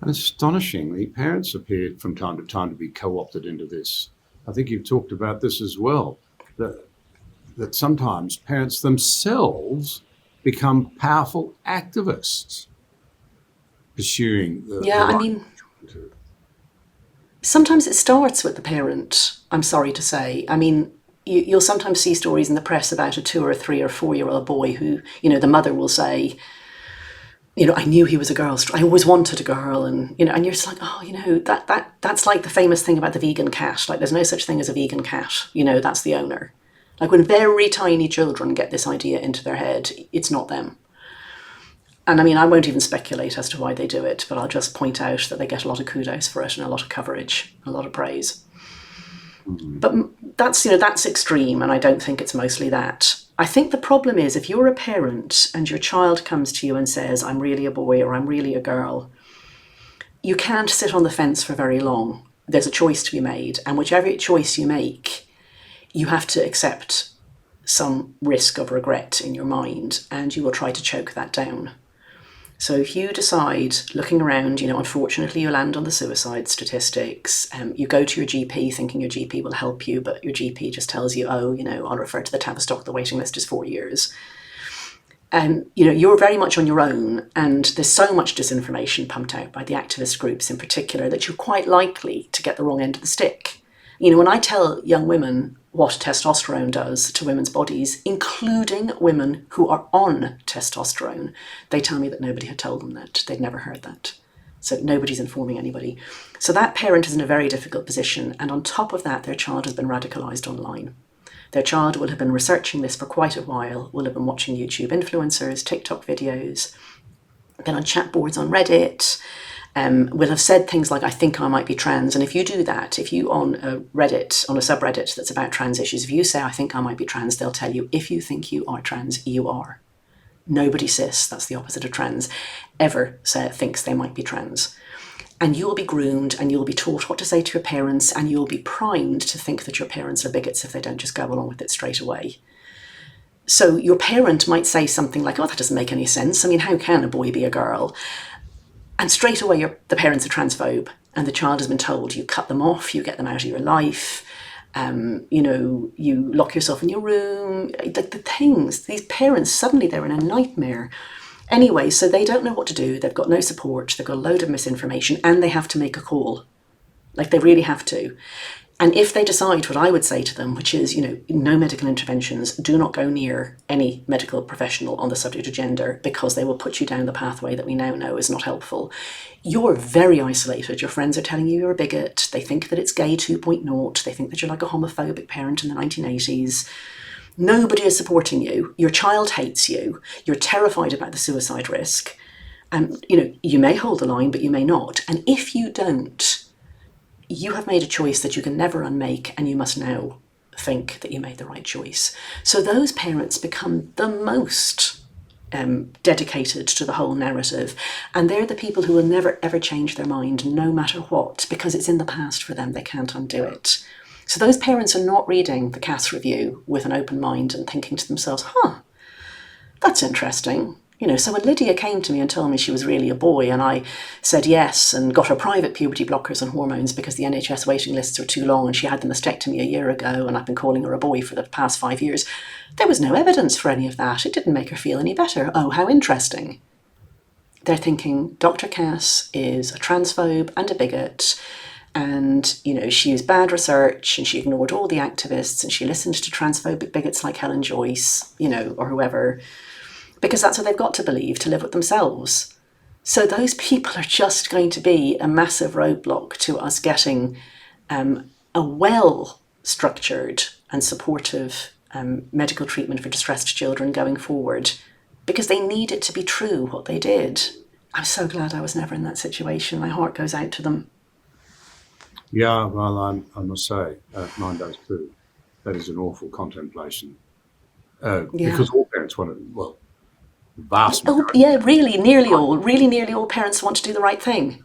And astonishingly, parents appear from time to time to be co-opted into this. I think you've talked about this as well, that sometimes parents themselves become powerful activists pursuing the Yeah, I right mean, to. sometimes it starts with the parent, I'm sorry to say. I mean, you'll sometimes see stories in the press about a 2 or 3 or 4 year old boy who, the mother will say, I knew he was a girl. I always wanted a girl, and you're just like, oh, that's like the famous thing about the vegan cat. Like, there's no such thing as a vegan cat. That's the owner. Like, when very tiny children get this idea into their head, it's not them. And I mean, I won't even speculate as to why they do it, but I'll just point out that they get a lot of kudos for it and a lot of coverage, a lot of praise. Mhm. But that's extreme, and I don't think it's mostly that. I think the problem is if you're a parent and your child comes to you and says, I'm really a boy or I'm really a girl, you can't sit on the fence for very long. There's a choice to be made, and whichever choice you make, you have to accept some risk of regret in your mind, and you will try to choke that down. So if you decide, looking around, unfortunately you land on the suicide statistics, you go to your GP thinking your GP will help you, but your GP just tells you, oh, I'll refer to the Tavistock, the waiting list is 4 years. And, you're very much on your own, and there's so much disinformation pumped out by the activist groups in particular that you're quite likely to get the wrong end of the stick. When I tell young women what testosterone does to women's bodies, including women who are on testosterone, they tell me that nobody had told them that. They'd never heard that. So nobody's informing anybody. So that parent is in a very difficult position. And on top of that, their child has been radicalized online. Their child will have been researching this for quite a while, will have been watching YouTube influencers, TikTok videos, been on chat boards on Reddit, will have said things like, I think I might be trans. And if you do that, if you on a Reddit, on a subreddit that's about trans issues, if you say, I think I might be trans, they'll tell you, if you think you are trans, you are. Nobody cis, that's the opposite of trans, ever thinks they might be trans. And you'll be groomed and you'll be taught what to say to your parents, and you'll be primed to think that your parents are bigots if they don't just go along with it straight away. So your parent might say something like, oh, that doesn't make any sense. I mean, how can a boy be a girl? And straight away, the parents are transphobe, and the child has been told you cut them off, you get them out of your life, you lock yourself in your room. The things, these parents, suddenly they're in a nightmare. Anyway, so they don't know what to do. They've got no support. They've got a load of misinformation, and they have to make a call. Like, they really have to. And if they decide what I would say to them, which is, no medical interventions, do not go near any medical professional on the subject of gender, because they will put you down the pathway that we now know is not helpful. You're very isolated. Your friends are telling you you're a bigot. They think that it's gay 2.0. They think that you're like a homophobic parent in the 1980s. Nobody is supporting you. Your child hates you. You're terrified about the suicide risk. And, you may hold the line, but you may not. And if you don't, you have made a choice that you can never unmake, and you must now think that you made the right choice. So those parents become the most dedicated to the whole narrative, and they're the people who will never ever change their mind no matter what, because it's in the past for them. They can't undo it. So those parents are not reading the Cass review with an open mind and thinking to themselves, that's interesting. So when Lydia came to me and told me she was really a boy, and I said yes and got her private puberty blockers and hormones because the NHS waiting lists are too long, and she had the mastectomy a year ago, and I've been calling her a boy for the past 5 years, there was no evidence for any of that. It didn't make her feel any better. Oh, how interesting. They're thinking Dr. Cass is a transphobe and a bigot, and, she used bad research, and she ignored all the activists, and she listened to transphobic bigots like Helen Joyce, or whoever, because that's what they've got to believe to live with themselves. So those people are just going to be a massive roadblock to us getting a well-structured and supportive medical treatment for distressed children going forward, because they need it to be true what they did. I'm so glad I was never in that situation. My heart goes out to them. Yeah, well, I must say, mine does too. That is an awful contemplation. Yeah. Because all parents want to, well, the vast Oh, majority. yeah, really nearly all parents want to do the right thing.